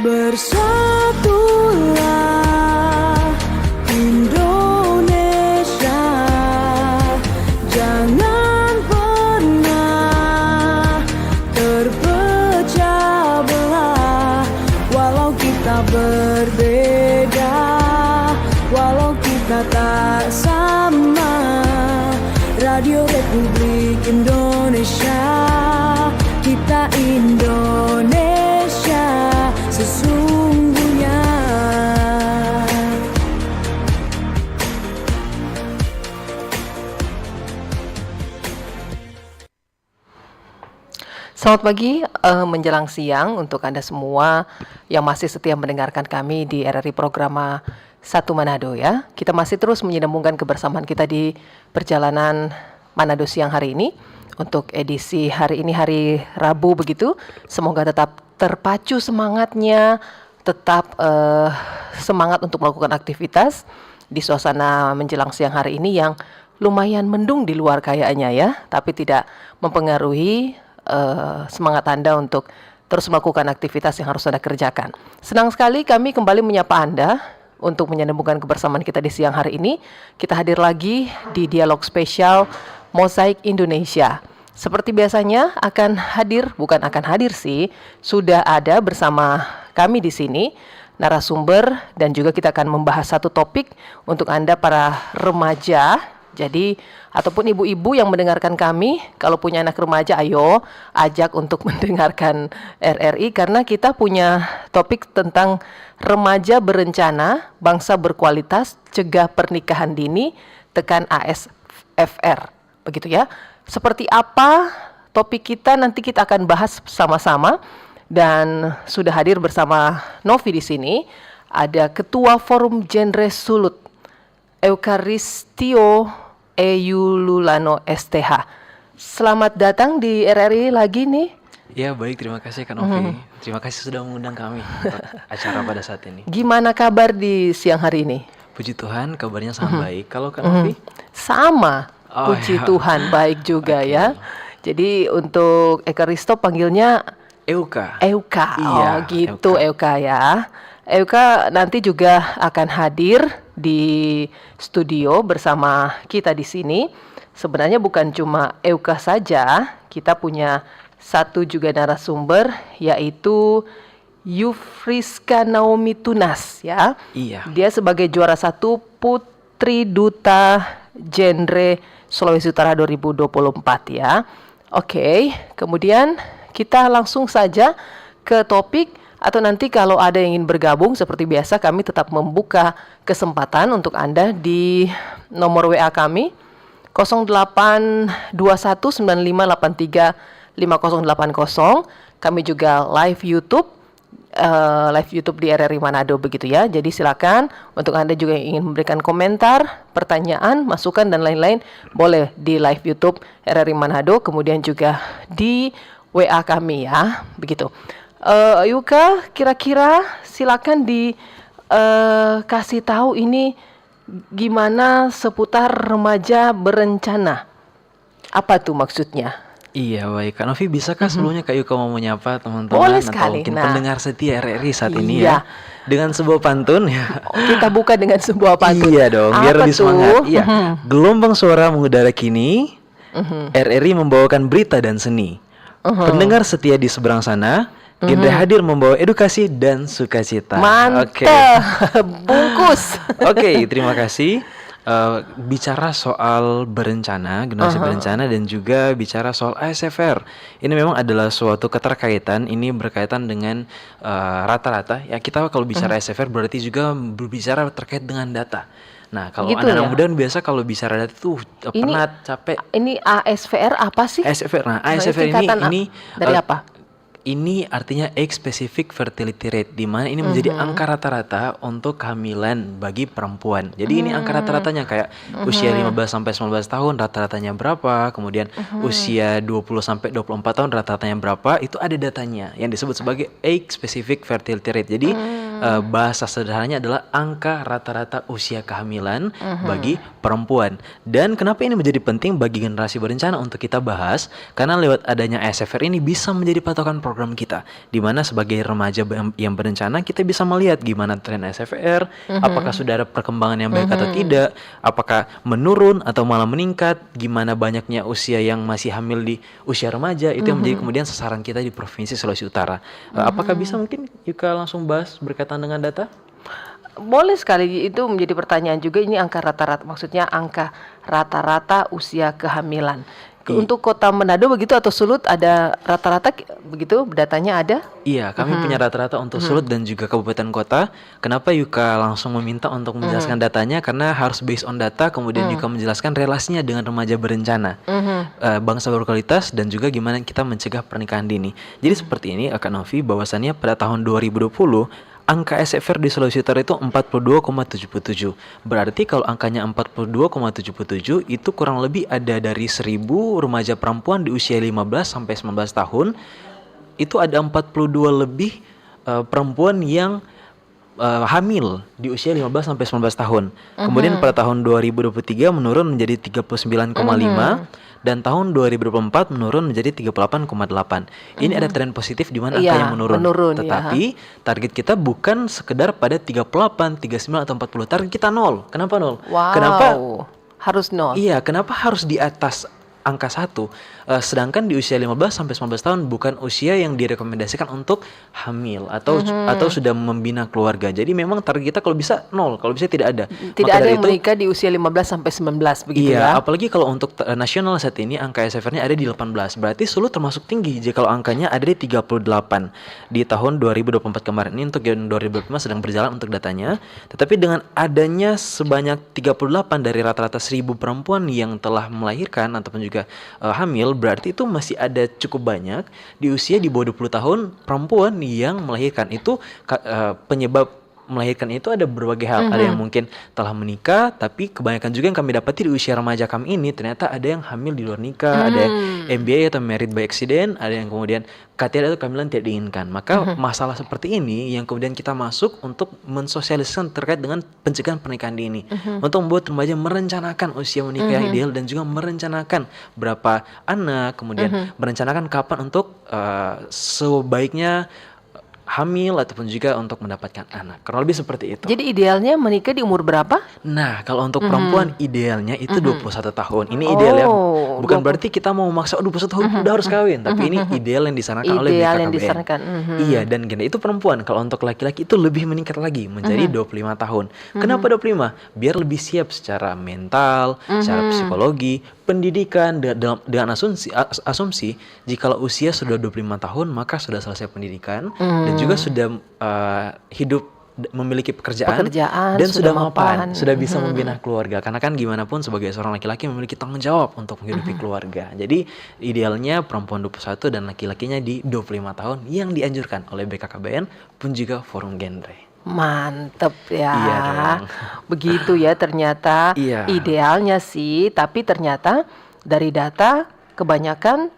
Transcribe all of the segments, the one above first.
Bersatulah Indonesia, jangan pernah terpecah belah. Walau kita berbeda, walau kita tak sama, Radio Republik Indonesia, kita Indonesia sesungguhnya. Selamat pagi menjelang siang untuk Anda semua yang masih setia mendengarkan kami di RRI Programa 1 Manado ya. Kita masih terus menyambungkan kebersamaan kita di perjalanan Manado siang hari ini. Untuk edisi hari ini hari Rabu begitu. Semoga tetap terpacu semangatnya, tetap semangat untuk melakukan aktivitas di suasana menjelang siang hari ini yang lumayan mendung di luar kayaknya ya, tapi tidak mempengaruhi semangat Anda untuk terus melakukan aktivitas yang harus Anda kerjakan. Senang sekali kami kembali menyapa Anda untuk menyambungkan kebersamaan kita di siang hari ini. Kita hadir lagi di dialog spesial Mozaik Indonesia. Seperti biasanya bukan akan hadir sih, sudah ada bersama kami di sini narasumber dan juga kita akan membahas satu topik untuk Anda para remaja. Jadi ataupun ibu-ibu yang mendengarkan kami, kalau punya anak remaja ayo ajak untuk mendengarkan RRI karena kita punya topik tentang remaja berencana, bangsa berkualitas, cegah pernikahan dini, tekan ASFR. Begitu ya. Seperti apa topik kita nanti kita akan bahas sama-sama dan sudah hadir bersama Novi di sini. Ada Ketua Forum Genre Sulut Eukaristio Eyululano STH. Selamat datang di RRI lagi nih. Ya baik, terima kasih Kak Novi. Terima kasih sudah mengundang kami untuk acara pada saat ini. Gimana kabar di siang hari ini? Puji Tuhan kabarnya sangat baik. Kalau Kak Novi? Sama, puji Tuhan baik juga ya. Jadi untuk Ekaristo panggilnya Euka. Iya, oh gitu Euka ya. Euka nanti juga akan hadir di studio bersama kita di sini. Sebenarnya bukan cuma Euka saja, kita punya satu juga narasumber yaitu Yufriska Naomi Tunas ya. Iya. Dia sebagai juara 1 Putri Duta Genre Sulawesi Utara 2024 ya. Oke, kemudian kita langsung saja ke topik. Atau nanti kalau ada yang ingin bergabung seperti biasa kami tetap membuka kesempatan untuk Anda di nomor WA kami 082195835080. Kami juga live YouTube di RRI Manado begitu ya. Jadi silakan untuk Anda juga yang ingin memberikan komentar, pertanyaan, masukan dan lain-lain boleh di live YouTube RRI Manado, kemudian juga di WA kami ya, begitu. Yuka, kira-kira silakan dikasih tahu ini gimana seputar remaja berencana. Apa tuh maksudnya? Iya baik, Kak Novi bisakah sebelumnya Kak Yuka mau menyapa teman-teman Boleh atau sekali. mungkin pendengar setia RRI saat ini Iya. ya dengan sebuah pantun ya. Kita buka dengan sebuah pantun. Iya dong, biar Apa lebih tuh? semangat. Iya. Gelombang suara mengudara kini, RRI membawakan berita dan seni. Pendengar setia di seberang sana, Genre hadir membawa edukasi dan sukacita. Mantap, bungkus. Oke, terima kasih. Bicara soal berencana, generasi berencana dan juga bicara soal ASFR. Ini memang adalah suatu keterkaitan. Ini berkaitan dengan rata-rata. Ya kita kalau bicara ASFR berarti juga berbicara terkait dengan data. Nah, kalau Gitu anak-anak ya? muda biasa kalau bicara data tuh penat, capek. Ini ASFR apa sih? ASFR. Nah, ASFR singkatan ini dari apa? Ini artinya age specific fertility rate, di mana ini menjadi angka rata-rata untuk kehamilan bagi perempuan. Jadi ini angka rata-ratanya kayak usia 15 sampai 19 tahun rata-ratanya berapa, kemudian usia 20 sampai 24 tahun rata-ratanya berapa, itu ada datanya yang disebut sebagai age specific fertility rate. Jadi bahasa sederhananya adalah angka rata-rata usia kehamilan bagi perempuan. Dan kenapa ini menjadi penting bagi generasi berencana untuk kita bahas? Karena lewat adanya ASFR ini bisa menjadi patokan program kita, di mana sebagai remaja yang berencana kita bisa melihat gimana tren SFR, apakah sudah ada perkembangan yang baik atau tidak, apakah menurun atau malah meningkat, gimana banyaknya usia yang masih hamil di usia remaja, itu yang menjadi kemudian sasaran kita di Provinsi Sulawesi Utara. Apakah bisa mungkin Yuka langsung bahas berkaitan dengan data? Boleh sekali, itu menjadi pertanyaan juga. Ini angka rata-rata, maksudnya angka rata-rata usia kehamilan. Untuk Kota Manado begitu atau Sulut ada rata-rata begitu datanya ada? Iya, kami punya rata-rata untuk Sulut dan juga kabupaten kota. Kenapa Yuka langsung meminta untuk menjelaskan datanya? Karena harus based on data, kemudian Yuka menjelaskan relasinya dengan remaja berencana, bangsa berkualitas, dan juga gimana kita mencegah pernikahan dini. Jadi seperti ini, Kak Novi, bahwasannya pada tahun 2020 angka SFR di Sulawesi Utara itu 42,77. Berarti kalau angkanya 42,77 itu kurang lebih ada dari 1.000 remaja perempuan di usia 15 sampai 19 tahun. Itu ada 42 lebih perempuan yang hamil di usia 15 sampai 19 tahun. Kemudian pada tahun 2023 menurun menjadi 39,5 dan tahun 2024 menurun menjadi 38,8. Ini ada tren positif di mana angkanya menurun. Tetapi target kita bukan sekedar pada 38, 39 atau 40. Target kita 0. Kenapa 0? Wow. Kenapa harus 0? Iya, kenapa harus di atas angka 1? Sedangkan di usia 15 sampai 19 tahun bukan usia yang direkomendasikan untuk hamil atau sudah membina keluarga. Jadi memang target kita kalau bisa 0, kalau bisa tidak ada. Tidak ada yang menikah di usia 15 sampai 19 begitu ya. Iya, apalagi kalau untuk nasional saat ini angka SFR-nya ada di 18. Berarti Sulut termasuk tinggi jika kalau angkanya ada di 38 di tahun 2024 kemarin. Ini untuk yang 2025 sedang berjalan untuk datanya. Tetapi dengan adanya sebanyak 38 dari rata-rata 1.000 perempuan yang telah melahirkan ataupun juga hamil, berarti itu masih ada cukup banyak di usia di bawah 20 tahun perempuan yang melahirkan. Itu penyebab melahirkan itu ada berbagai hal. Ada yang mungkin telah menikah, tapi kebanyakan juga yang kami dapati di usia remaja kami ini ternyata ada yang hamil di luar nikah, ada yang MBA atau married by accident, ada yang kemudian KTR atau kehamilan tidak diinginkan. Maka masalah seperti ini yang kemudian kita masuk untuk mensosialisasikan terkait dengan pencegahan pernikahan dini, untuk membuat remaja merencanakan usia menikah yang ideal dan juga merencanakan berapa anak, kemudian merencanakan kapan untuk sebaiknya hamil ataupun juga untuk mendapatkan anak. Kurang lebih seperti itu. Jadi idealnya menikah di umur berapa? Nah, kalau untuk perempuan idealnya itu 21 tahun. Ini ideal ya. Bukan berarti kita mau memaksa 21 tahun udah harus kawin, tapi ini ideal yang disarankan oleh BKKBN. Yang disarankan. Iya, dan gini itu perempuan. Kalau untuk laki-laki itu lebih meningkat lagi menjadi 25 tahun. Kenapa 25? Biar lebih siap secara mental, secara psikologi, pendidikan, dengan asumsi jika usia sudah 25 tahun maka sudah selesai pendidikan dan juga sudah hidup memiliki pekerjaan dan sudah mapan, sudah bisa membina keluarga. Karena kan gimana pun sebagai seorang laki-laki memiliki tanggung jawab untuk menghidupi keluarga. Jadi idealnya perempuan 21 dan laki-lakinya di 25 tahun yang dianjurkan oleh BKKBN pun juga Forum Genre. Mantep ya. Iya dong. Begitu ya ternyata. Iya. Idealnya sih, tapi ternyata dari data kebanyakan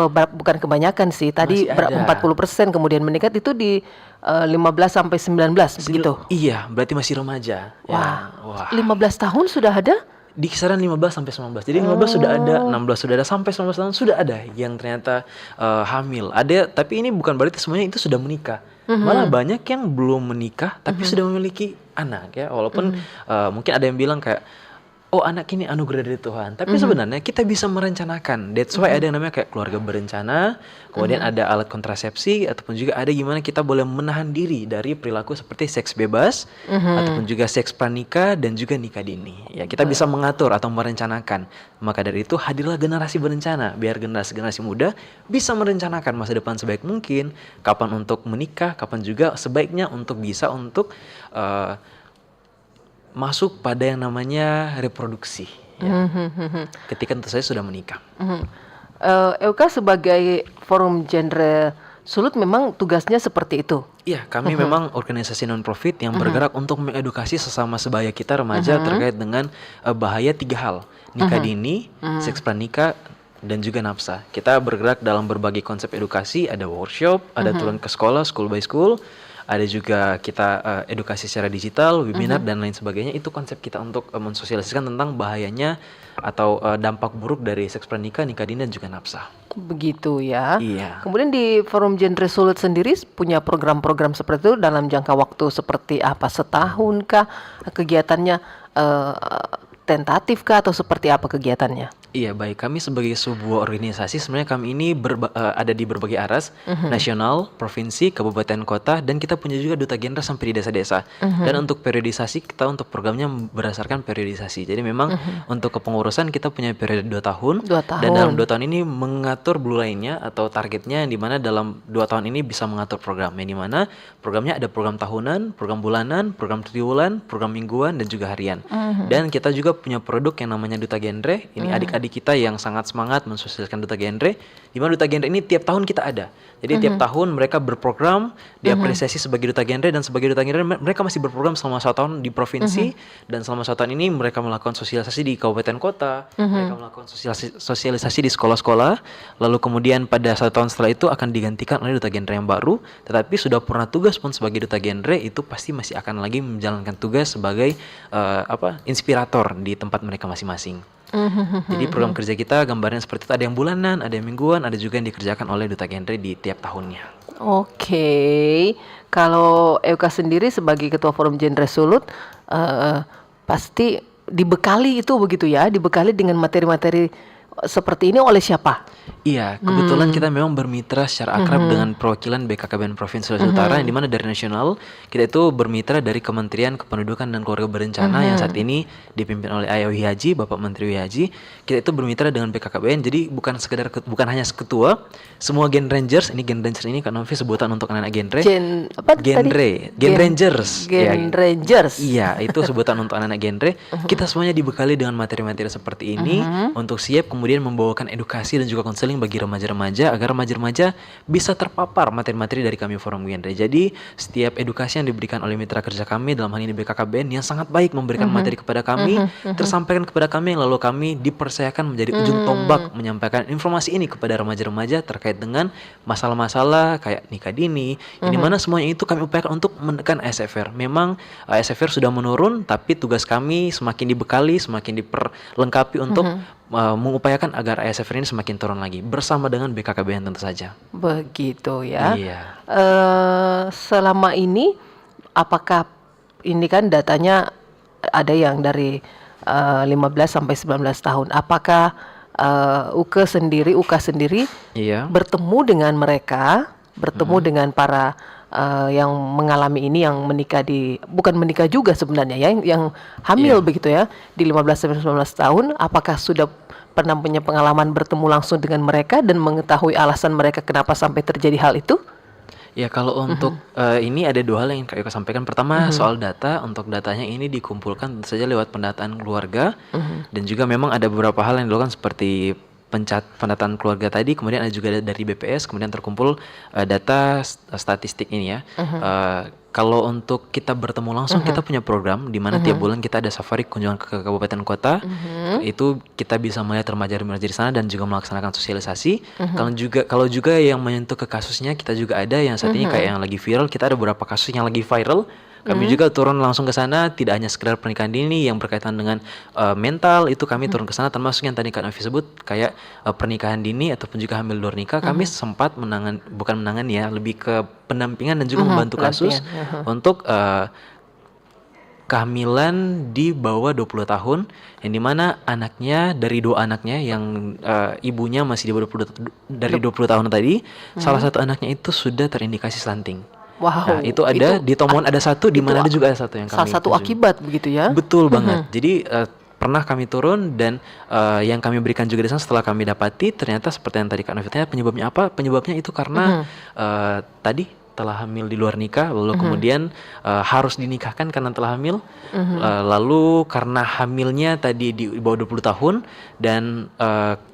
bukan kebanyakan sih. Tadi 40% kemudian meningkat itu di 15 sampai 19 begitu. Iya, berarti masih remaja. Wah. 15 tahun sudah ada? Di kisaran 15 sampai 19. Jadi 15 sudah ada, 16 sudah ada, sampai 19 tahun sudah ada yang ternyata hamil. Ada, tapi ini bukan berarti semuanya itu sudah menikah. Malah banyak yang belum menikah tapi sudah memiliki anak ya. Walaupun mungkin ada yang bilang kayak oh anak ini anugerah dari Tuhan. Tapi sebenarnya kita bisa merencanakan. That's why ada yang namanya kayak keluarga berencana. Kemudian ada alat kontrasepsi. Ataupun juga ada gimana kita boleh menahan diri dari perilaku seperti seks bebas. Ataupun juga seks pranikah dan juga nikah dini. Ya kita bisa mengatur atau merencanakan. Maka dari itu hadirlah generasi berencana. Biar generasi muda bisa merencanakan masa depan sebaik mungkin. Kapan untuk menikah. Kapan juga sebaiknya untuk bisa untuk masuk pada yang namanya reproduksi ya. Ketika tentu saya sudah menikah. Euka sebagai Forum Genre Sulut memang tugasnya seperti itu. Iya, kami memang organisasi non-profit yang bergerak untuk mengedukasi sesama sebaya kita remaja terkait dengan bahaya 3 hal. Nikah dini, seks pranikah, dan juga nafsa. Kita bergerak dalam berbagai konsep edukasi, ada workshop, ada turun ke sekolah, school by school, ada juga kita edukasi secara digital, webinar dan lain sebagainya. Itu konsep kita untuk mensosialisasikan tentang bahayanya atau dampak buruk dari seks pranikah, nikah dini dan juga nafsa. Begitu ya. Iya. Kemudian di Forum Genre Sulut sendiri punya program-program seperti itu dalam jangka waktu seperti apa? Setahun kah kegiatannya, tentatif kah atau seperti apa kegiatannya? Iya, baik. Kami sebagai sebuah organisasi sebenarnya kami ini ada di berbagai aras, nasional, provinsi, kabupaten, kota, dan kita punya juga duta genre sampai di desa-desa. Dan untuk periodisasi kita untuk programnya berdasarkan periodisasi. Jadi memang untuk kepengurusan kita punya periode 2 tahun. 2 tahun. Dan dalam 2 tahun ini mengatur blue line-nya atau targetnya yang dimana dalam 2 tahun ini bisa mengatur program. Yang dimana programnya ada program tahunan, program bulanan, program triwulan, program mingguan, dan juga harian. Dan kita juga punya produk yang namanya duta genre. Ini adik-adik kita yang sangat semangat mensosialisasikan duta genre, di mana duta genre ini tiap tahun kita ada. Jadi tiap tahun mereka berprogram, diapresiasi sebagai duta genre, dan sebagai duta genre mereka masih berprogram selama 1 tahun di provinsi, dan selama 1 tahun ini mereka melakukan sosialisasi di kabupaten kota, mereka melakukan sosialisasi di sekolah-sekolah, lalu kemudian pada 1 tahun setelah itu akan digantikan oleh duta genre yang baru, tetapi sudah pernah tugas pun sebagai duta genre itu pasti masih akan lagi menjalankan tugas sebagai inspirator di tempat mereka masing-masing. Jadi program kerja kita gambarnya seperti itu, ada yang bulanan, ada yang mingguan, ada juga yang dikerjakan oleh duta genre di tiap tahunnya. Oke, kalau Euka sendiri sebagai ketua Forum Genre Sulut pasti dibekali itu begitu ya, dibekali dengan materi-materi seperti ini oleh siapa? Iya, kebetulan kita memang bermitra secara akrab dengan perwakilan BKKBN Provinsi Sulawesi Utara, yang dimana dari nasional kita itu bermitra dari Kementerian Kependudukan dan Keluarga Berencana yang saat ini dipimpin oleh Ayah Wihaji, Bapak Menteri Wihaji. Kita itu bermitra dengan BKKBN, jadi bukan hanya ketua, semua Gen Rangers, Gen Rangers ini kan Novi sebutan untuk anak-anak genre. Gen Rangers. Gen Rangers. Iya, itu sebutan untuk anak-anak genre. Kita semuanya dibekali dengan materi-materi seperti ini untuk siap kemudian membawakan edukasi dan juga konseling bagi remaja-remaja agar remaja-remaja bisa terpapar materi-materi dari kami Forum Genre. Jadi setiap edukasi yang diberikan oleh mitra kerja kami dalam hal ini BKKBN yang sangat baik memberikan materi kepada kami, tersampaikan kepada kami, lalu kami dipercayakan menjadi ujung tombak menyampaikan informasi ini kepada remaja-remaja terkait dengan masalah-masalah kayak nikah dini, di mana semuanya itu kami upayakan untuk menekan ASFR. Memang ASFR sudah menurun, tapi tugas kami semakin dibekali, semakin diperlengkapi untuk mengupayakan agar ASFR ini semakin turun lagi bersama dengan BKKBN tentu saja. Begitu ya. Iya. Selama ini apakah ini kan datanya ada yang dari 15 sampai 19 tahun. Apakah UKA sendiri Iya. bertemu dengan mereka, dengan para yang mengalami ini, yang bukan menikah juga sebenarnya ya, yang hamil begitu ya, di 15 sampai 19 tahun, apakah sudah pernah punya pengalaman bertemu langsung dengan mereka dan mengetahui alasan mereka kenapa sampai terjadi hal itu? Ya, kalau untuk ini ada 2 hal yang Kak Yuka sampaikan. Pertama, soal data. Untuk datanya ini dikumpulkan tentu saja lewat pendataan keluarga, dan juga memang ada beberapa hal yang dilakukan seperti pendataan keluarga tadi, kemudian ada juga dari BPS, kemudian terkumpul data statistik ini ya. Kalau untuk kita bertemu langsung, kita punya program di mana tiap bulan kita ada safari kunjungan ke kabupaten kota. Itu kita bisa melihat remaja-remaja di sana dan juga melaksanakan sosialisasi. Kalau juga yang menyentuh ke kasusnya, kita juga ada yang saat ini kayak yang lagi viral. Kita ada beberapa kasus yang lagi viral. Kami juga turun langsung ke sana, tidak hanya sekedar pernikahan dini yang berkaitan dengan mental, itu kami turun ke sana, termasuk yang tadi Kak Novi sebut kayak pernikahan dini ataupun juga hamil luar nikah. Kami sempat bukan menangani ya, lebih ke pendampingan dan juga membantu kasus untuk kehamilan di bawah 20 tahun, yang dimana anaknya, dari 2 anaknya yang ibunya masih di bawah 20 tahun tadi, salah satu anaknya itu sudah terindikasi stunting. Wow, Nah, itu ada di Tomohon ada satu, di mana ada juga ada satu yang kami salah satu akibat begitu ya. Betul banget. Jadi pernah kami turun dan yang kami berikan juga di sana setelah kami dapati ternyata seperti yang tadi Kak Novi tanya, penyebabnya apa? Penyebabnya itu karena tadi telah hamil di luar nikah, lalu kemudian harus dinikahkan karena telah hamil, lalu karena hamilnya tadi di bawah 20 tahun, dan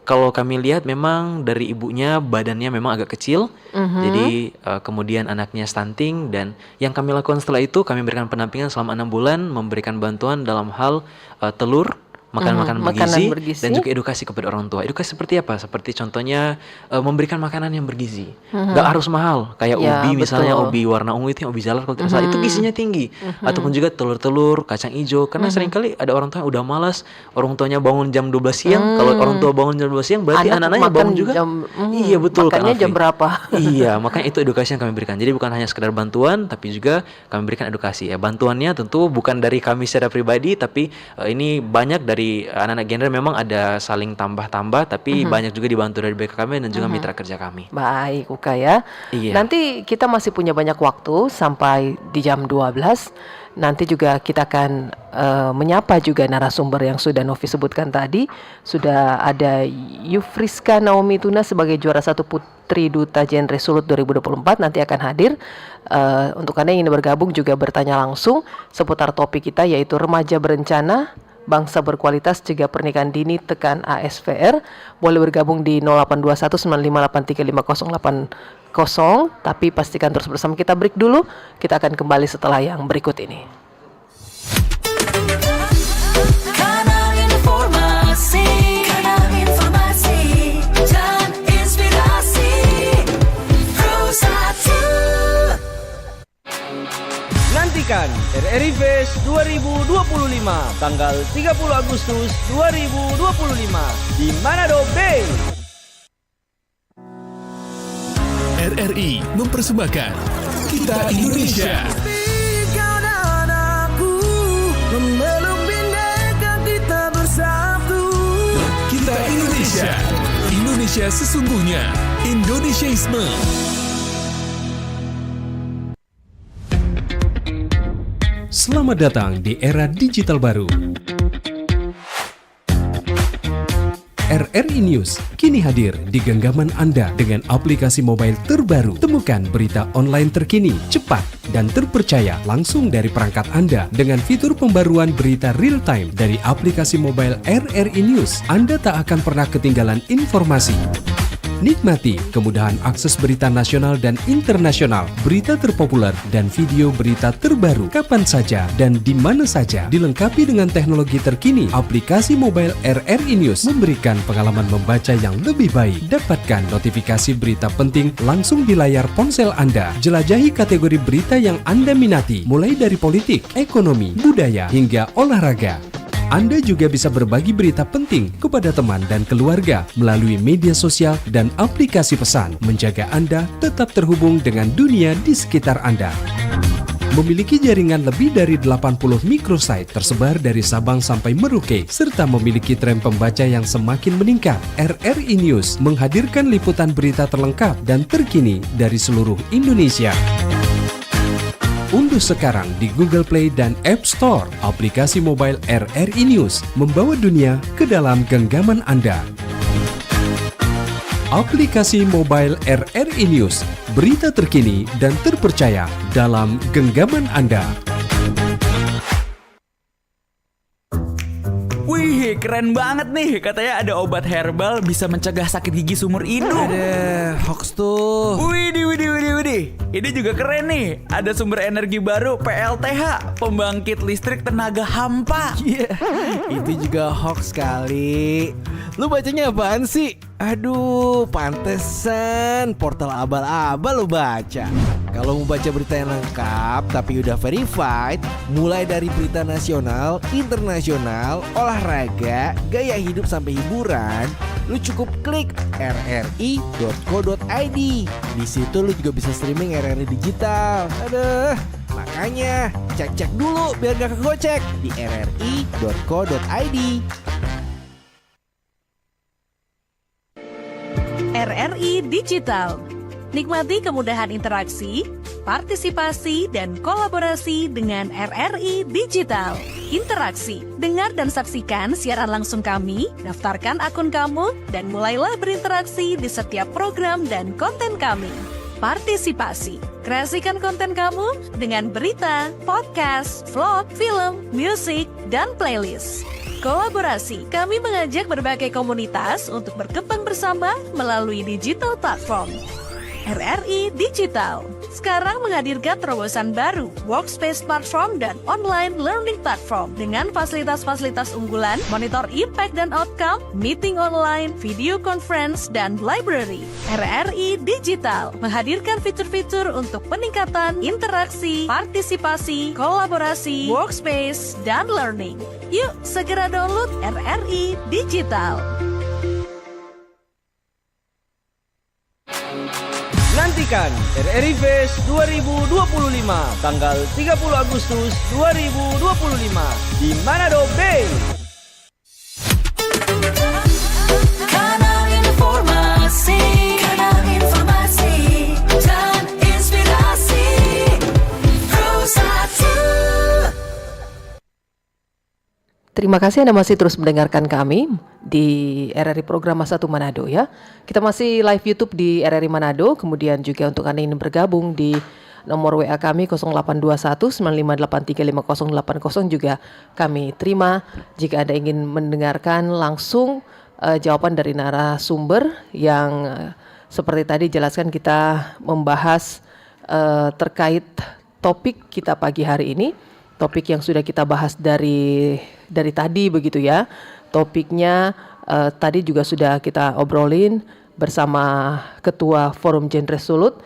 kalau kami lihat memang dari ibunya badannya memang agak kecil, jadi kemudian anaknya stunting, dan yang kami lakukan setelah itu kami berikan pendampingan selama 6 bulan, memberikan bantuan dalam hal telur, makanan Makanan bergizi dan juga edukasi kepada orang tua. Edukasi seperti apa? Seperti contohnya memberikan makanan yang bergizi. Gak harus mahal, kayak Ya, ubi misalnya, betul. ubi warna ungu itu yang ubi jalar kalau tidak salah, itu gizinya tinggi. Ataupun juga telur-telur, kacang hijau, karena seringkali ada orang tua yang udah malas, orang tuanya bangun jam 12 siang. Kalau orang tua bangun jam 12 siang berarti Anak anak-anaknya makan bangun juga. Iya betul Kak Makannya jam Alfi. berapa? Iya, makanya itu edukasi yang kami berikan. Jadi bukan hanya sekedar bantuan, tapi juga kami berikan edukasi. Ya, bantuannya tentu bukan dari kami secara pribadi, tapi ini banyak dari anak-anak genre, memang ada saling tambah-tambah, tapi banyak juga dibantu dari BKKM dan juga mitra kerja kami. Baik, Uka ya. Iya. Nanti kita masih punya banyak waktu sampai di jam 12. Nanti juga kita akan menyapa juga narasumber yang sudah Novi sebutkan tadi. Sudah ada Yufriska Naomi Tuna sebagai juara 1 Putri Duta Genre Sulut 2024 nanti akan hadir. Untuk Anda yang ingin bergabung juga bertanya langsung seputar topik kita, yaitu remaja berencana bangsa berkualitas cegah pernikahan dini tekan ASVR. Boleh bergabung di 082195835080, tapi pastikan terus bersama kita. Break dulu, kita akan kembali setelah yang berikut ini. Kanal informasi dan inspirasi Pro 1. Nantikan RRI Fest 2025 tanggal 30 Agustus 2025 di Manado Bay. RRI mempersembahkan Kita Indonesia. Kau dan aku memeluk bineka kita bersatu. Kita Indonesia. Indonesia sesungguhnya. Indonesiaisme. Selamat datang di era digital baru. RRI News kini hadir di genggaman Anda dengan aplikasi mobile terbaru. Temukan berita online terkini, cepat, dan terpercaya langsung dari perangkat Anda dengan fitur pembaruan berita real time dari aplikasi mobile RRI News. Anda tak akan pernah ketinggalan informasi. Nikmati kemudahan akses berita nasional dan internasional, berita terpopuler, dan video berita terbaru kapan saja dan di mana saja. Dilengkapi dengan teknologi terkini, aplikasi mobile RRI News memberikan pengalaman membaca yang lebih baik. Dapatkan notifikasi berita penting langsung di layar ponsel Anda. Jelajahi kategori berita yang Anda minati, mulai dari politik, ekonomi, budaya, hingga olahraga. Anda juga bisa berbagi berita penting kepada teman dan keluarga melalui media sosial dan aplikasi pesan, menjaga Anda tetap terhubung dengan dunia di sekitar Anda. Memiliki jaringan lebih dari 80 microsite tersebar dari Sabang sampai Merauke, serta memiliki tren pembaca yang semakin meningkat. RRI News menghadirkan liputan berita terlengkap dan terkini dari seluruh Indonesia. Unduh sekarang di Google Play dan App Store aplikasi mobile RRI News, membawa dunia ke dalam genggaman Anda. Aplikasi mobile RRI News, berita terkini dan terpercaya dalam genggaman Anda. Wih, keren banget nih. Katanya ada obat herbal bisa mencegah sakit gigi seumur hidup. Ada hoax tuh. Widih. Ini juga keren nih. Ada sumber energi baru PLTH, pembangkit listrik tenaga hampa. Iya, itu juga hoax kali. Lu bacanya apaan sih? Aduh, pantesan portal abal-abal lu baca. Kalau mau baca berita yang lengkap tapi udah verified, mulai dari berita nasional, internasional, olahraga, gaya hidup sampai hiburan, lu cukup klik rri.co.id. Di situ lu juga bisa streaming RRI digital. Aduh, makanya cek-cek dulu biar gak kegocek di rri.co.id. RRI Digital. Nikmati kemudahan interaksi, partisipasi, dan kolaborasi dengan RRI Digital. Interaksi, dengar dan saksikan siaran langsung kami, daftarkan akun kamu, dan mulailah berinteraksi di setiap program dan konten kami. Partisipasi, kreasikan konten kamu dengan berita, podcast, vlog, film, musik, dan playlist. Kolaborasi, kami mengajak berbagai komunitas untuk berkembang bersama melalui digital platform. RRI Digital. Sekarang menghadirkan terobosan baru, Workspace Platform dan Online Learning Platform dengan fasilitas-fasilitas unggulan, monitor impact dan outcome, meeting online, video conference, dan library. RRI Digital menghadirkan fitur-fitur untuk peningkatan interaksi, partisipasi, kolaborasi, workspace, dan learning. Yuk, segera download RRI Digital. Nantikan RRI Fest 2025 tanggal 30 Agustus 2025 di Manado Bay. Kanal informasi dan inspirasi Pro1. Terima kasih Anda masih terus mendengarkan kami di RRI Program Satu Manado ya. Kita masih live YouTube di RRI Manado, kemudian juga untuk Anda yang ingin bergabung di nomor WA kami 0821-9583-5080 juga kami terima jika Anda ingin mendengarkan langsung jawaban dari narasumber yang seperti tadi jelaskan kita membahas terkait topik kita pagi hari ini. Topik yang sudah kita bahas dari tadi begitu ya. Topiknya tadi juga sudah kita obrolin bersama Ketua Forum Genre Sulut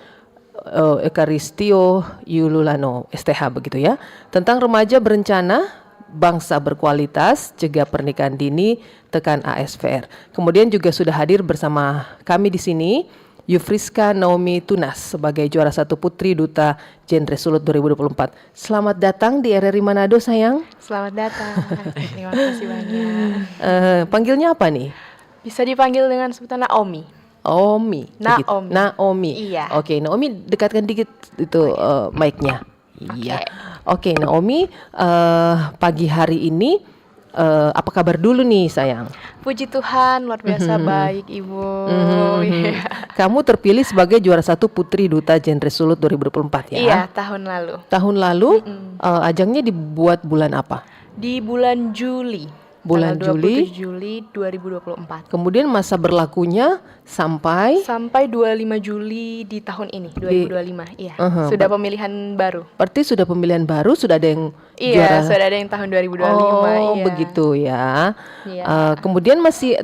Ekaristio Yululano STH begitu ya. Tentang remaja berencana, bangsa berkualitas, cegah pernikahan dini, tekan ASVR. Kemudian juga sudah hadir bersama kami di sini Yufriska Naomi Tunas sebagai juara 1 Putri Duta Genre Sulut 2024. Selamat datang di RRI Manado sayang. Selamat datang. Terima kasih banyak. Panggilnya apa nih? Bisa dipanggil dengan sebutan Naomi. Naomi. Naomi. Naomi. Iya. Oke, Naomi dekatkan dikit itu mic-nya. Iya. Oke, Naomi, pagi hari ini apa kabar dulu nih sayang? Puji Tuhan, luar biasa baik Ibu. Iya. Kamu terpilih sebagai juara 1 Putri Duta Genre Sulut 2024 ya? Iya, tahun lalu. Tahun lalu ajangnya dibuat bulan apa? Di bulan Juli. Bulan tanggal Juli. 27 Juli 2024. Kemudian masa berlakunya sampai 25 Juli di tahun ini, 2025. Iya. Sudah pemilihan baru. berarti sudah pemilihan baru, sudah ada yang Iya, juara. sudah ada yang tahun 2025. Oh, iya. begitu ya. Iya. Kemudian masih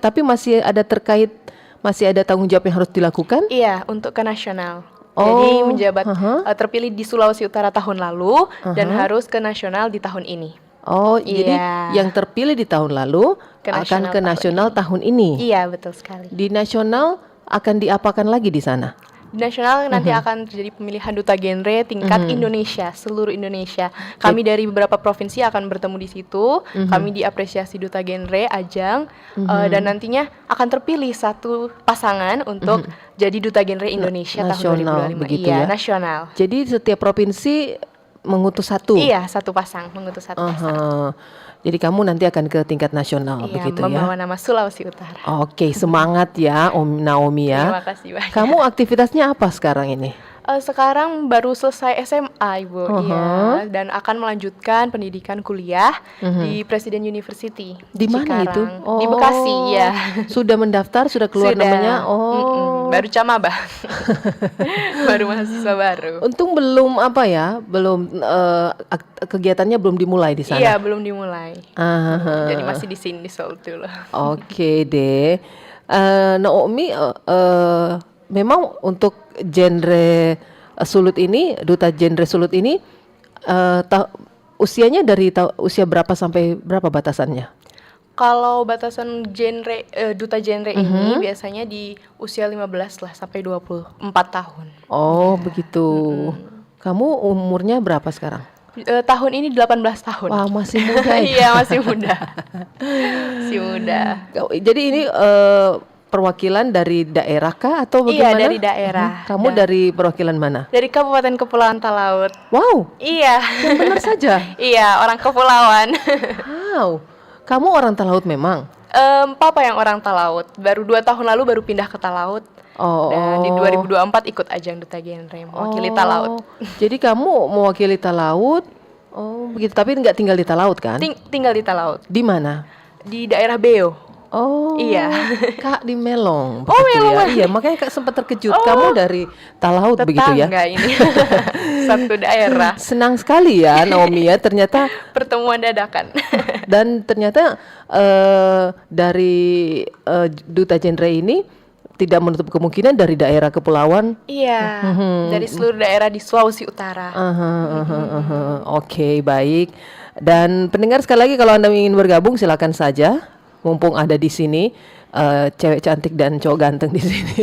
ada tanggung jawab yang harus dilakukan? Iya, untuk ke nasional. Oh, Jadi menjabat terpilih di Sulawesi Utara tahun lalu dan harus ke nasional di tahun ini. Oh, jadi Iya. yang terpilih di tahun lalu Ke akan nasional ke tahun nasional tahun ini. Iya, betul sekali. Di nasional akan diapakan lagi di sana? Di nasional nanti akan terjadi pemilihan duta genre tingkat Indonesia, seluruh Indonesia. Kami dari beberapa provinsi akan bertemu di situ. Kami diapresiasi duta genre ajang dan nantinya akan terpilih satu pasangan untuk jadi duta genre Indonesia Nasional, tahun 2025. begitu Iya, ya? nasional. Jadi setiap provinsi mengutus satu. Iya, satu pasang, mengutus satu pasang. Jadi kamu nanti akan ke tingkat nasional Iya, begitu membawa ya? nama Sulawesi Utara. Oke, semangat ya Om Naomi ya. Terima kasih banyak. Kamu aktivitasnya apa sekarang ini? Sekarang baru selesai SMA, Ibu. Iya, dan akan melanjutkan pendidikan kuliah di Presiden University. Di mana itu? Cikarang. Di Bekasi, ya. Sudah mendaftar, sudah keluar Sudah. namanya? Oh. Baru camaba. Baru mahasiswa baru. Untung belum kegiatannya belum dimulai di sana. Iya, belum dimulai. Ah, Jadi masih di sini di Seoul dulu. Oke deh. Naomi, memang untuk genre sulut ini, duta genre sulut ini, usianya dari usia berapa sampai berapa batasannya? Kalau batasan genre duta genre ini biasanya di usia 15 lah sampai 24 tahun. Oh, begitu. Kamu umurnya berapa sekarang? Tahun ini 18 tahun. Wah, masih muda ya. Iya, masih muda. Masih muda. Jadi ini perwakilan dari daerah kah atau Iya, bagaimana? dari daerah. Kamu dari perwakilan mana? Dari Kabupaten Kepulauan Talaut. Wow, Iya. benar saja. Iya, orang kepulauan. Wow, kamu orang Talaut memang? Papa yang orang Talaut. Baru 2 tahun lalu baru pindah ke Talaut. Oh, Dan di 2024 ikut ajang duta genre mewakili Talaut. Jadi kamu mewakili Talaut? Oh, begitu. Tapi nggak tinggal di Talaut kan? Tinggal di Talaut. Di mana? Di daerah Beo. Oh, Iya. Kak di Melong, Oh, begitu Melong, ya? Mbak. Iya, makanya Kak sempat terkejut. Kamu dari Talaut begitu ya? Tetangga ini. Satu daerah. Senang sekali ya Naomi ya, ternyata Pertemuan dadakan. dan ternyata dari Duta Genre ini tidak menutup kemungkinan dari daerah kepulauan. Iya, dari seluruh daerah di Sulawesi Utara. Oke, baik. Dan pendengar sekali lagi kalau Anda ingin bergabung silakan saja. Mumpung ada di sini cewek cantik dan cowok ganteng di sini.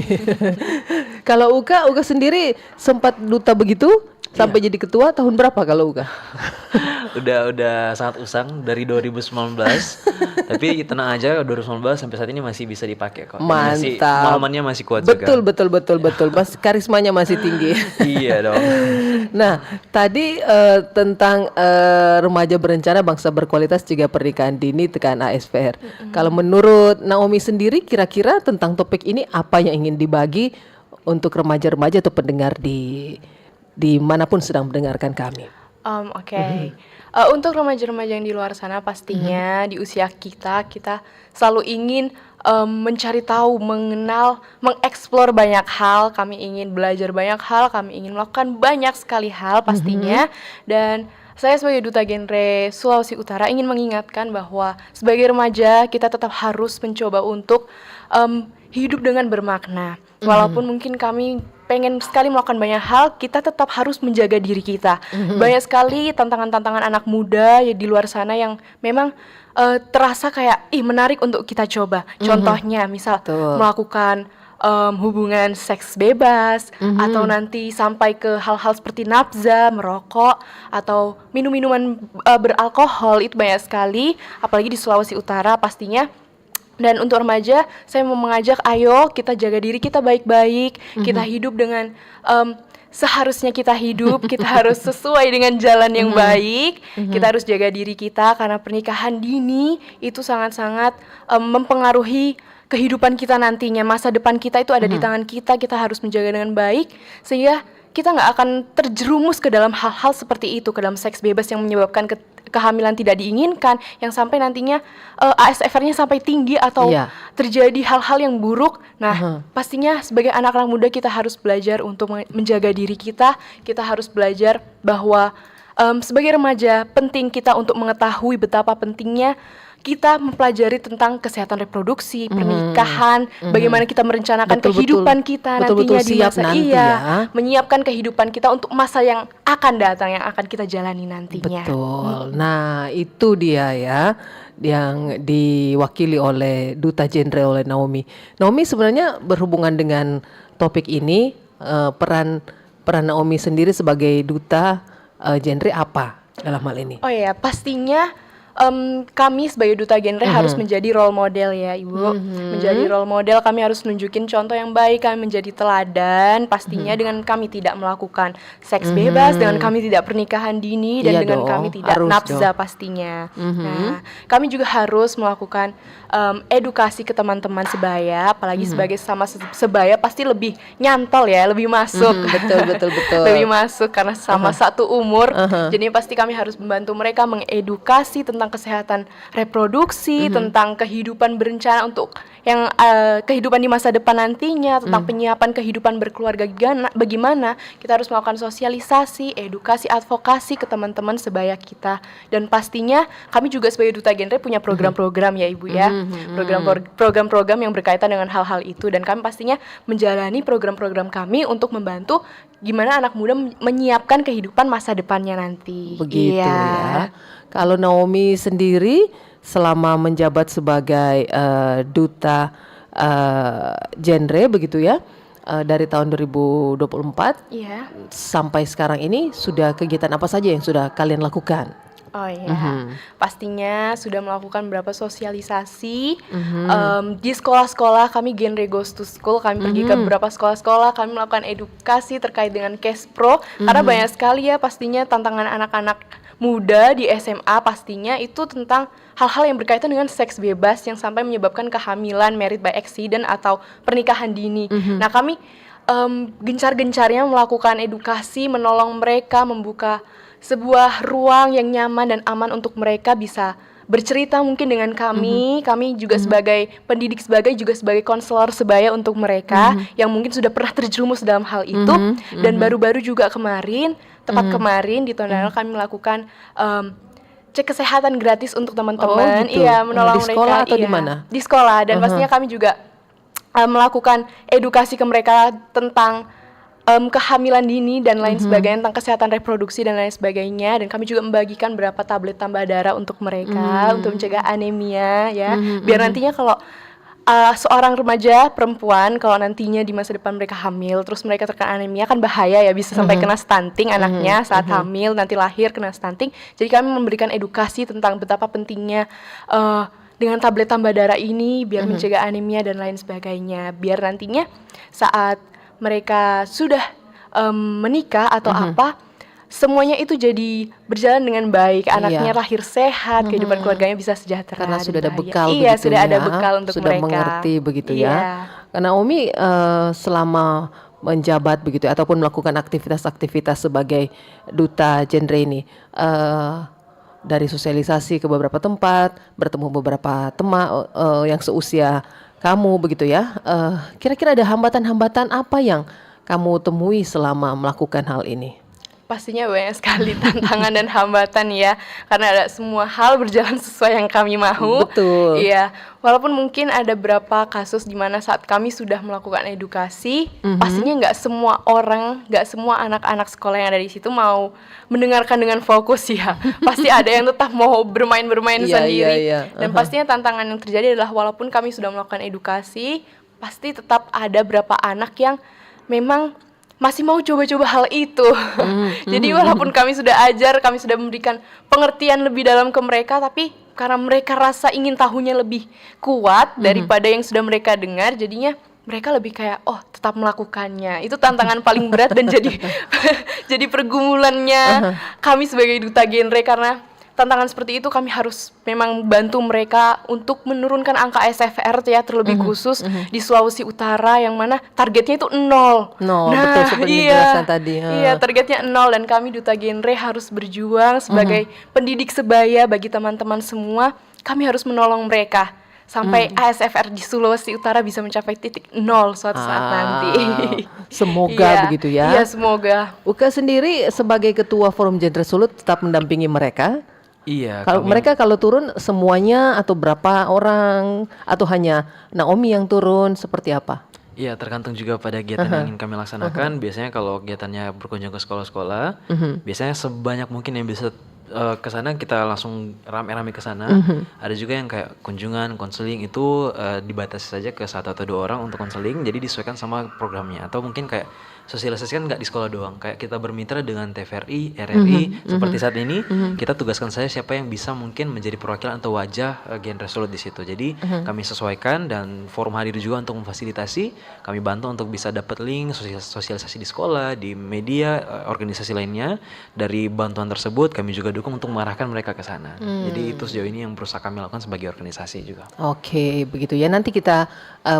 Kalau Uka sendiri sempat duta begitu sampai jadi ketua tahun berapa kalau Uka? Udah sangat usang dari 2019. Tapi tenang aja, 2019 sampai saat ini masih bisa dipakai kok. Masih, Mantap. pengalamannya masih kuat Betul, juga. betul. Karismanya masih tinggi. Iya dong. Nah, tadi tentang remaja berencana bangsa berkualitas juga pernikahan dini tekan ASPR. Kalau menurut Naomi sendiri kira-kira tentang topik ini apa yang ingin dibagi untuk remaja-remaja atau pendengar di manapun sedang mendengarkan kami? Oke. Untuk remaja-remaja yang di luar sana pastinya di usia kita selalu ingin mencari tahu, mengenal, mengeksplor banyak hal. Kami ingin belajar banyak hal, kami ingin melakukan banyak sekali hal pastinya. Dan saya sebagai Duta Genre Sulawesi Utara ingin mengingatkan bahwa sebagai remaja kita tetap harus mencoba untuk hidup dengan bermakna. Walaupun mungkin kami pengen sekali melakukan banyak hal, kita tetap harus menjaga diri kita. Banyak sekali tantangan-tantangan anak muda ya di luar sana yang memang terasa kayak menarik untuk kita coba. Contohnya misal melakukan hubungan seks bebas, atau nanti sampai ke hal-hal seperti nafza, merokok, atau minum-minuman beralkohol. Itu banyak sekali, apalagi di Sulawesi Utara pastinya. Dan untuk remaja, saya mau mengajak, ayo kita jaga diri kita baik-baik, kita hidup dengan seharusnya kita hidup, kita harus sesuai dengan jalan yang baik, kita harus jaga diri kita karena pernikahan dini itu sangat-sangat mempengaruhi kehidupan kita nantinya. Masa depan kita itu ada di tangan kita harus menjaga dengan baik sehingga kita nggak akan terjerumus ke dalam hal-hal seperti itu, ke dalam seks bebas yang menyebabkan kehamilan tidak diinginkan, yang sampai nantinya ASFR-nya sampai tinggi atau terjadi hal-hal yang buruk. Nah, pastinya sebagai anak-anak muda kita harus belajar untuk menjaga diri kita harus belajar bahwa sebagai remaja penting kita untuk mengetahui betapa pentingnya kita mempelajari tentang kesehatan reproduksi, pernikahan, bagaimana kita merencanakan kehidupan kita nantinya di masa menyiapkan kehidupan kita untuk masa yang akan datang, yang akan kita jalani nantinya. Betul. Nah, itu dia ya yang diwakili oleh Duta Genre oleh Naomi. Naomi sebenarnya berhubungan dengan topik ini, peran Naomi sendiri sebagai Duta Genre apa dalam hal ini? Oh ya, pastinya kami sebagai Duta Genre harus menjadi role model ya Ibu. Menjadi role model, kami harus nunjukin contoh yang baik, kami menjadi teladan pastinya dengan kami tidak melakukan seks bebas, dengan kami tidak pernikahan dini, dan dengan kami tidak nafza pastinya. Nah, kami juga harus melakukan edukasi ke teman-teman sebaya, apalagi sebagai sama sebaya pasti lebih nyantol ya, lebih masuk. Betul. Lebih masuk karena sama satu umur. Jadi pasti kami harus membantu mereka mengedukasi tentang kesehatan reproduksi, tentang kehidupan berencana untuk yang kehidupan di masa depan nantinya, tentang penyiapan kehidupan berkeluarga bagaimana. Kita harus melakukan sosialisasi, edukasi, advokasi ke teman-teman sebaya kita. Dan pastinya kami juga sebagai Duta Genre punya program-program ya Ibu ya. Program-program yang berkaitan dengan hal-hal itu, dan kami pastinya menjalani program-program kami untuk membantu gimana anak muda menyiapkan kehidupan masa depannya nanti. Begitu ya. Kalau Naomi sendiri selama menjabat sebagai Duta Genre begitu ya, dari tahun 2024 sampai sekarang ini sudah kegiatan apa saja yang sudah kalian lakukan? Oh iya, pastinya sudah melakukan beberapa sosialisasi di sekolah-sekolah. Kami Genre Goes to School, kami pergi ke beberapa sekolah-sekolah, kami melakukan edukasi terkait dengan Cash Pro, karena banyak sekali ya pastinya tantangan anak-anak muda di SMA pastinya itu tentang hal-hal yang berkaitan dengan seks bebas yang sampai menyebabkan kehamilan, married by accident, atau pernikahan dini. Nah, kami gencar-gencarnya melakukan edukasi, menolong mereka, membuka sebuah ruang yang nyaman dan aman untuk mereka bisa bercerita mungkin dengan kami juga sebagai pendidik juga sebagai konselor sebaya untuk mereka yang mungkin sudah pernah terjerumus dalam hal itu. Dan baru-baru juga kemarin, tepat kemarin di Tondano kami melakukan cek kesehatan gratis untuk teman-teman. gitu. Iya, menolong Di sekolah mereka. atau di mana? Di sekolah, dan pastinya kami juga melakukan edukasi ke mereka tentang kehamilan dini dan lain sebagainya, tentang kesehatan reproduksi dan lain sebagainya. Dan kami juga membagikan beberapa tablet tambah darah untuk mereka untuk mencegah anemia ya. Biar nantinya kalau seorang remaja perempuan kalau nantinya di masa depan mereka hamil terus mereka terkena anemia kan bahaya ya, bisa sampai kena stunting anaknya saat hamil, nanti lahir kena stunting. Jadi kami memberikan edukasi tentang betapa pentingnya dengan tablet tambah darah ini biar mencegah anemia dan lain sebagainya. Biar nantinya saat mereka sudah menikah atau apa, semuanya itu jadi berjalan dengan baik. Anaknya lahir sehat, kehidupan keluarganya bisa sejahtera. Karena sudah ada dan bahagia. bekal Iya, begitu sudah ya. ada bekal untuk sudah mereka. mengerti begitu Iya. ya. Karena Naomi selama menjabat begitu ataupun melakukan aktivitas-aktivitas sebagai duta genre ini, dari sosialisasi ke beberapa tempat, bertemu beberapa teman yang seusia kamu begitu ya. Kira-kira ada hambatan-hambatan apa yang kamu temui selama melakukan hal ini? Pastinya banyak sekali tantangan dan hambatan ya, karena ada semua hal berjalan sesuai yang kami mau. Betul. Iya, walaupun mungkin ada beberapa kasus di mana saat kami sudah melakukan edukasi, pastinya nggak semua orang, nggak semua anak-anak sekolah yang ada di situ mau mendengarkan dengan fokus ya. Pasti ada yang tetap mau bermain-bermain Iya, sendiri. iya, iya. Dan pastinya tantangan yang terjadi adalah walaupun kami sudah melakukan edukasi, pasti tetap ada beberapa anak yang memang masih mau coba-coba hal itu. Jadi walaupun kami sudah ajar, kami sudah memberikan pengertian lebih dalam ke mereka, tapi karena mereka rasa ingin tahunya lebih kuat daripada yang sudah mereka dengar, jadinya mereka lebih kayak tetap melakukannya. Itu tantangan paling berat dan jadi pergumulannya kami sebagai duta genre, karena tantangan seperti itu kami harus memang bantu mereka untuk menurunkan angka SFR ya, terlebih khusus di Sulawesi Utara yang mana targetnya itu 0. Betul seperti dijelaskan tadi. Iya, targetnya 0 dan kami duta genre harus berjuang sebagai pendidik sebaya bagi teman-teman semua. Kami harus menolong mereka sampai ASFR di Sulawesi Utara bisa mencapai titik 0 suatu saat nanti. Semoga begitu ya. Iya, semoga. Uka sendiri sebagai ketua Forum Genre Sulut tetap mendampingi mereka. Iya, Kalau mereka kalau turun semuanya atau berapa orang atau hanya Naomi yang turun, seperti apa? Iya, tergantung juga pada kegiatan yang ingin kami laksanakan. Biasanya kalau kegiatannya berkunjung ke sekolah-sekolah, biasanya sebanyak mungkin yang bisa ke sana kita langsung rame-rame ke sana. Ada juga yang kayak kunjungan, konseling itu dibatasi saja ke 1 atau 2 orang untuk konseling, jadi disesuaikan sama programnya. Atau mungkin kayak sosialisasi kan nggak di sekolah doang, kayak kita bermitra dengan TVRI, RRI, seperti saat ini kita tugaskan saya siapa yang bisa mungkin menjadi perwakilan atau wajah genre Sulut di situ. Jadi kami sesuaikan dan forum hadir juga untuk memfasilitasi, kami bantu untuk bisa dapat link sosialisasi di sekolah, di media, organisasi lainnya. Dari bantuan tersebut kami juga dukung untuk mengarahkan mereka ke sana. Jadi itu sejauh ini yang berusaha kami lakukan sebagai organisasi juga. Oke, begitu ya. Nanti kita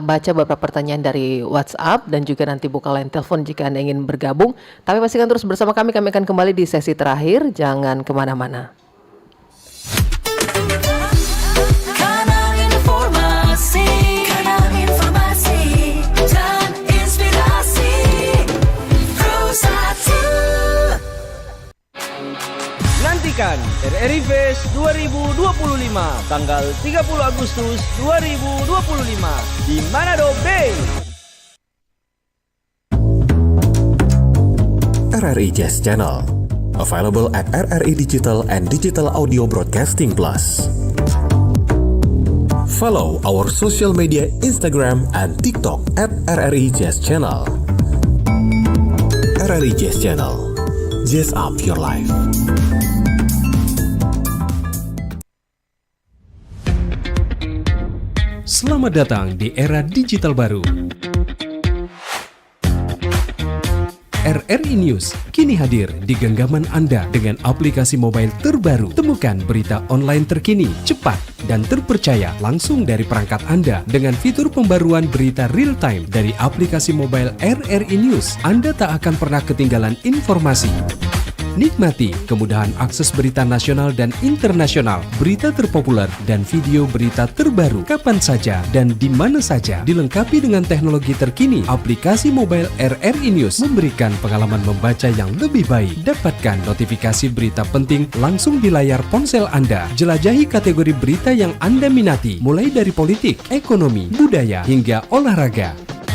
baca beberapa pertanyaan dari WhatsApp dan juga nanti buka line telepon jika Anda ingin bergabung. Tapi pastikan terus bersama kami akan kembali di sesi terakhir. Jangan kemana-mana. Kanal informasi dan inspirasi Pro1. Nantikan RRI Fest 2025 tanggal 30 Agustus 2025 di Manado Bay. RRI Jazz Channel, available at RRI Digital and Digital Audio Broadcasting Plus. Follow our social media Instagram and TikTok at RRI Jazz Channel. RRI Jazz Channel, jazz up your life. Selamat datang di era digital baru. RRI News kini hadir di genggaman Anda dengan aplikasi mobile terbaru. Temukan berita online terkini, cepat, dan terpercaya langsung dari perangkat Anda dengan fitur pembaruan berita real time dari aplikasi mobile RRI News. Anda tak akan pernah ketinggalan informasi. Nikmati kemudahan akses berita nasional dan internasional, berita terpopuler, dan video berita terbaru kapan saja dan di mana saja. Dilengkapi dengan teknologi terkini, aplikasi mobile RRI News memberikan pengalaman membaca yang lebih baik. Dapatkan notifikasi berita penting langsung di layar ponsel Anda. Jelajahi kategori berita yang Anda minati, mulai dari politik, ekonomi, budaya, hingga olahraga.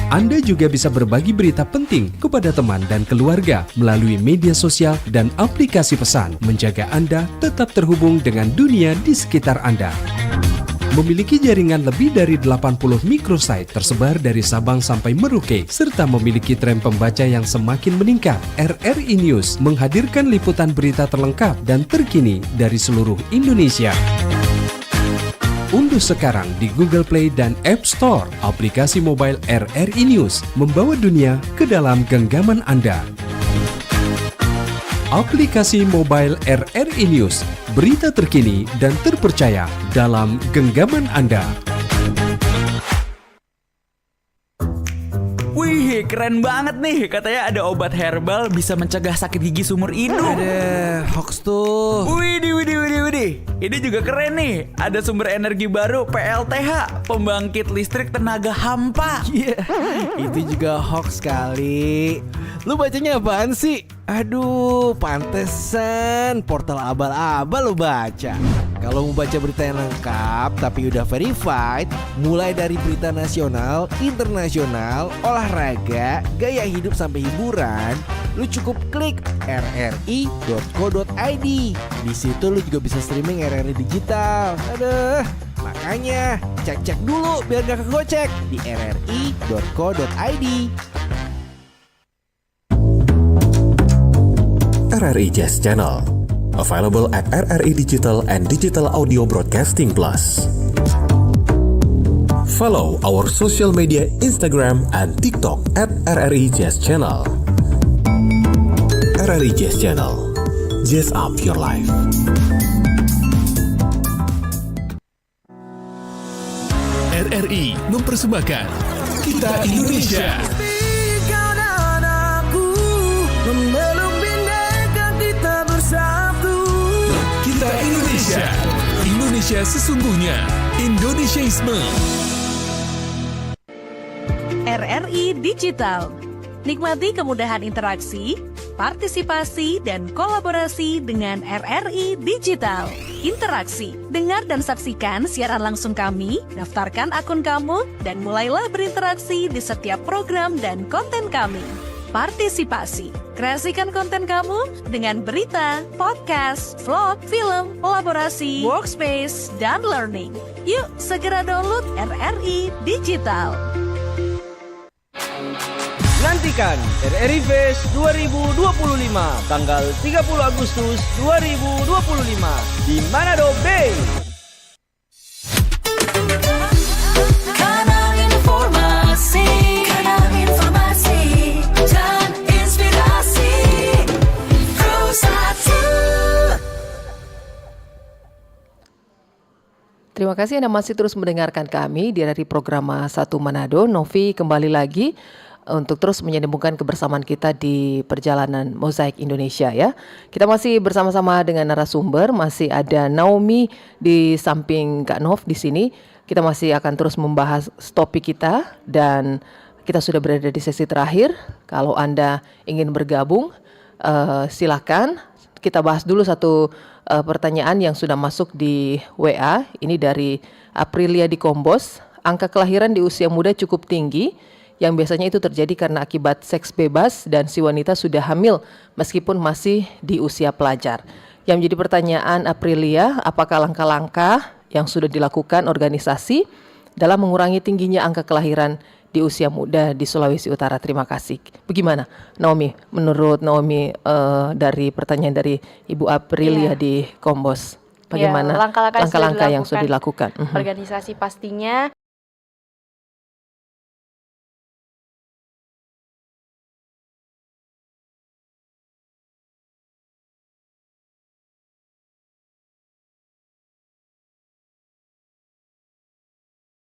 Anda juga bisa berbagi berita penting kepada teman dan keluarga melalui media sosial dan aplikasi pesan, menjaga Anda tetap terhubung dengan dunia di sekitar Anda. Memiliki jaringan lebih dari 80 microsite tersebar dari Sabang sampai Merauke, serta memiliki tren pembaca yang semakin meningkat, RRI News menghadirkan liputan berita terlengkap dan terkini dari seluruh Indonesia. Unduh sekarang di Google Play dan App Store aplikasi mobile RRI News, membawa dunia ke dalam genggaman Anda. Aplikasi mobile RRI News, berita terkini dan terpercaya dalam genggaman Anda. Wih, keren banget nih. Katanya ada obat herbal bisa mencegah sakit gigi seumur hidup. Ada hoax tuh. Widih. Ini juga keren nih. Ada sumber energi baru PLTH, pembangkit listrik tenaga hampa. Iya, itu juga hoax kali. Lu bacanya apaan sih? Aduh, pantesan portal abal-abal lu baca. Kalau mau baca berita yang lengkap tapi udah verified, mulai dari berita nasional, internasional, olahraga, gaya hidup sampai hiburan, lu cukup klik rri.co.id. Di situ lu juga bisa streaming RRI digital. Aduh, makanya cek-cek dulu biar gak kegocek di rri.co.id. RRI Jazz Channel, available at RRI Digital and Digital Audio Broadcasting Plus. Follow our social media Instagram and TikTok at RRI Jazz Channel. RRI Jazz Channel, jazz up your life. RRI mempersembahkan Kita Indonesia. Kita Indonesia, Indonesia sesungguhnya, Indonesiaisme. RRI Digital. Nikmati kemudahan interaksi, partisipasi, dan kolaborasi dengan RRI Digital. Interaksi, dengar dan saksikan siaran langsung kami, daftarkan akun kamu, dan mulailah berinteraksi di setiap program dan konten kami. Partisipasi, kreasikan konten kamu dengan berita, podcast, vlog, film, kolaborasi, workspace, dan learning. Yuk segera download RRI Digital. Nantikan RRI Fest 2025 tanggal 30 Agustus 2025 di Manado Bay. Kanal informasi dan inspirasi Pro 1. Terima kasih Anda masih terus mendengarkan kami di RRI Program 1 Manado. Novi kembali lagi untuk terus menyambungkan kebersamaan kita di perjalanan Mozaik Indonesia ya. Kita masih bersama-sama dengan narasumber, masih ada Naomi di samping Kak Nov di sini. Kita masih akan terus membahas topik kita dan kita sudah berada di sesi terakhir. Kalau Anda ingin bergabung, silakan. Kita bahas dulu satu pertanyaan yang sudah masuk di WA. Ini dari Aprilia di Kombos. Angka kelahiran di usia muda cukup tinggi, yang biasanya itu terjadi karena akibat seks bebas dan si wanita sudah hamil meskipun masih di usia pelajar. Yang menjadi pertanyaan Aprilia, apakah langkah-langkah yang sudah dilakukan organisasi dalam mengurangi tingginya angka kelahiran di usia muda di Sulawesi Utara? Terima kasih. Bagaimana Naomi? Menurut Naomi dari pertanyaan dari Ibu Aprilia di Kombos, bagaimana langkah-langkah yang sudah dilakukan? Organisasi pastinya